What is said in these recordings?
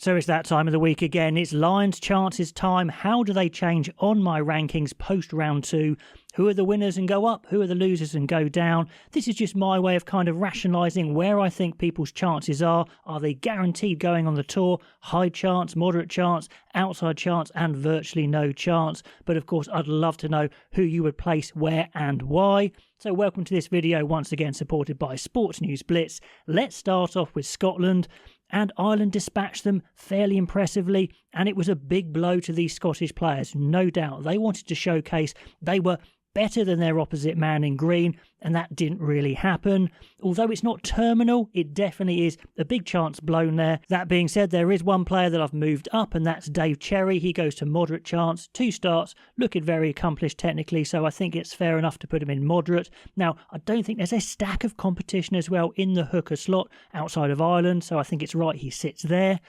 So it's that time of the week again. It's Lions chances time. How do they change on my rankings post round 2? Who are the winners and go up? Who are the losers and go down? This is just my way of kind of rationalising where I think people's chances are. Are they guaranteed going on the tour? High chance, moderate chance, outside chance and virtually no chance. But of course, I'd love to know who you would place where and why. So welcome to this video, once again supported by Sports News Blitz. Let's start off with Scotland. And Ireland dispatched them fairly impressively, and it was a big blow to these Scottish players, no doubt. They wanted to showcase they were better than their opposite man in green, and that didn't really happen. Although it's not terminal, it definitely is a big chance blown there. That being said, there is one player that I've moved up, and that's Dave Cherry. He goes to moderate chance, 2 starts, looking very accomplished technically, so I think it's fair enough to put him in moderate. Now, I don't think there's a stack of competition as well in the hooker slot outside of Ireland, so I think it's right he sits there.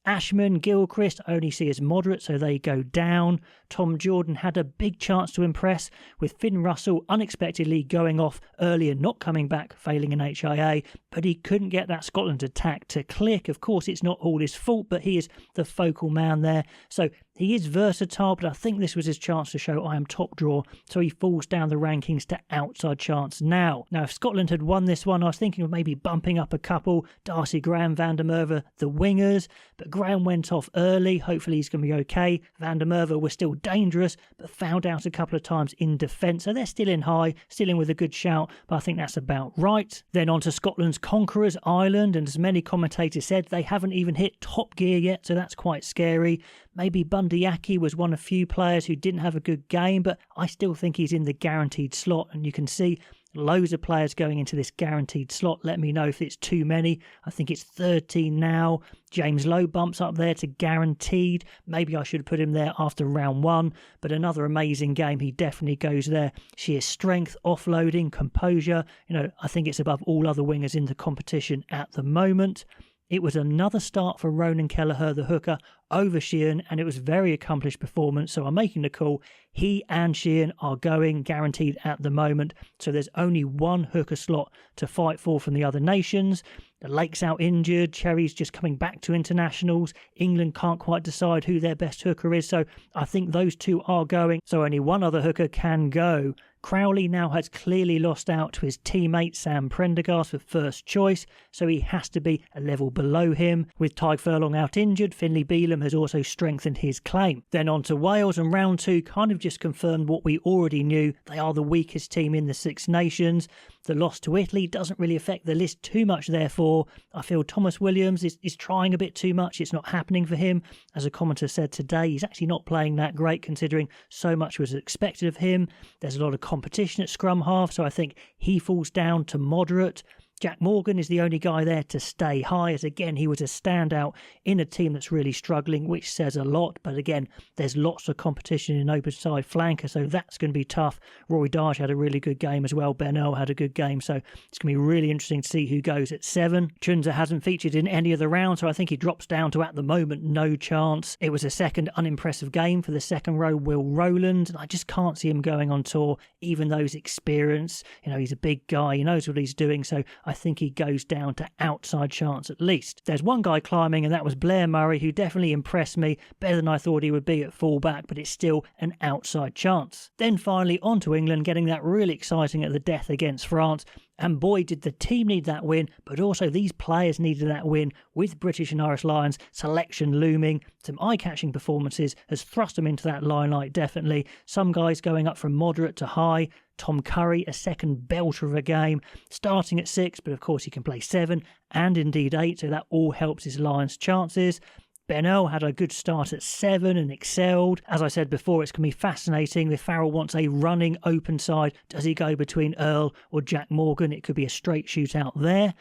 Ashman, Gilchrist only see as moderate, so they go down. Tom Jordan had a big chance to impress, with Finn Russell unexpectedly going off early and not coming back, failing an HIA, but he couldn't get that Scotland attack to click. Of course, it's not all his fault, but he is the focal man there. So he is versatile, but I think this was his chance to show I am top draw, so he falls down the rankings to outside chance now. Now, if Scotland had won this one, I was thinking of maybe bumping up a couple, Darcy Graham, Van der Merwe, the wingers, but Graham went off early. Hopefully he's going to be okay. Van der Merwe was still dangerous, but fouled out a couple of times in defence, so they're still in high, still in with a good shout, but I think that's about right. Then on to Scotland's conquerors, Ireland, and as many commentators said, they haven't even hit top gear yet, so that's quite scary. Maybe Bundyaki was one of few players who didn't have a good game, but I still think he's in the guaranteed slot, and you can see loads of players going into this guaranteed slot. Let me know if it's too many. I think it's 13 now. James Lowe bumps up there to guaranteed. Maybe I should have put him there after round 1, but another amazing game. He definitely goes there. Sheer strength, offloading, composure. I think it's above all other wingers in the competition at the moment. It was another start for Ronan Kelleher, the hooker, over Sheehan, and it was a very accomplished performance, so I'm making the call. He and Sheehan are going guaranteed at the moment, so there's only one hooker slot to fight for from the other nations. The Lake's out injured, Cherry's just coming back to internationals, England can't quite decide who their best hooker is, so I think those two are going, so only one other hooker can go. Crowley now has clearly lost out to his teammate Sam Prendergast for first choice, so he has to be a level below him. With Tyg Furlong out injured, Finlay Bealham has also strengthened his claim. Then on to Wales, and round 2 kind of just confirmed what we already knew. They are the weakest team in the Six Nations. The loss to Italy doesn't really affect the list too much, therefore. I feel Thomas Williams is trying a bit too much. It's not happening for him. As a commentator said today, he's actually not playing that great considering so much was expected of him. There's a lot of competition at scrum half, so I think he falls down to moderate. Jack Morgan is the only guy there to stay high, as again he was a standout in a team that's really struggling, which says a lot, but again there's lots of competition in open side flanker, so that's going to be tough. Rory Darge had a really good game as well, Ben Earl had a good game, so it's going to be really interesting to see who goes at 7. Chunza hasn't featured in any of the rounds, so I think he drops down to at the moment no chance. It was a second unimpressive game for the second row Will Rowland, and I just can't see him going on tour even though he's experienced. He's a big guy, he knows what he's doing, so I think he goes down to outside chance at least. There's one guy climbing, and that was Blair Murray, who definitely impressed me, better than I thought he would be at fullback, but it's still an outside chance. Then finally on to England, getting that really exciting at the death against France. And boy, did the team need that win, but also these players needed that win with British and Irish Lions selection looming. Some eye-catching performances has thrust them into that limelight, definitely. Some guys going up from moderate to high. Tom Curry, a second belter of a game, starting at 6, but of course he can play 7 and indeed 8, so that all helps his Lions' chances. Ben Earl had a good start at 7 and excelled. As I said before, it's going to be fascinating. If Farrell wants a running open side, does he go between Earl or Jack Morgan? It could be a straight shootout there.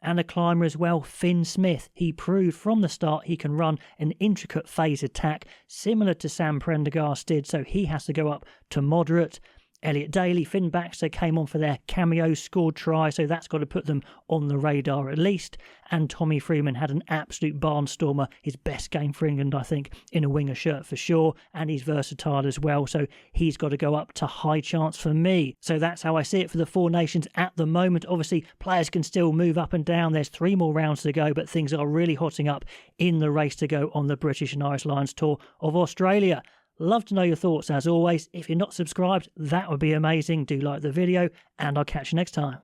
And a climber as well, Finn Smith. He proved from the start he can run an intricate phase attack, similar to Sam Prendergast did, so he has to go up to moderate. Elliot Daly, Finn Baxter came on for their cameo, scored try, so that's got to put them on the radar at least. And Tommy Freeman had an absolute barnstormer, his best game for England, I think, in a winger shirt for sure, and he's versatile as well, so he's got to go up to high chance for me. So that's how I see it for the Four Nations at the moment. Obviously, players can still move up and down. There's 3 more rounds to go, but things are really hotting up in the race to go on the British and Irish Lions tour of Australia. Love to know your thoughts as always. If you're not subscribed, that would be amazing. Do like the video, and I'll catch you next time.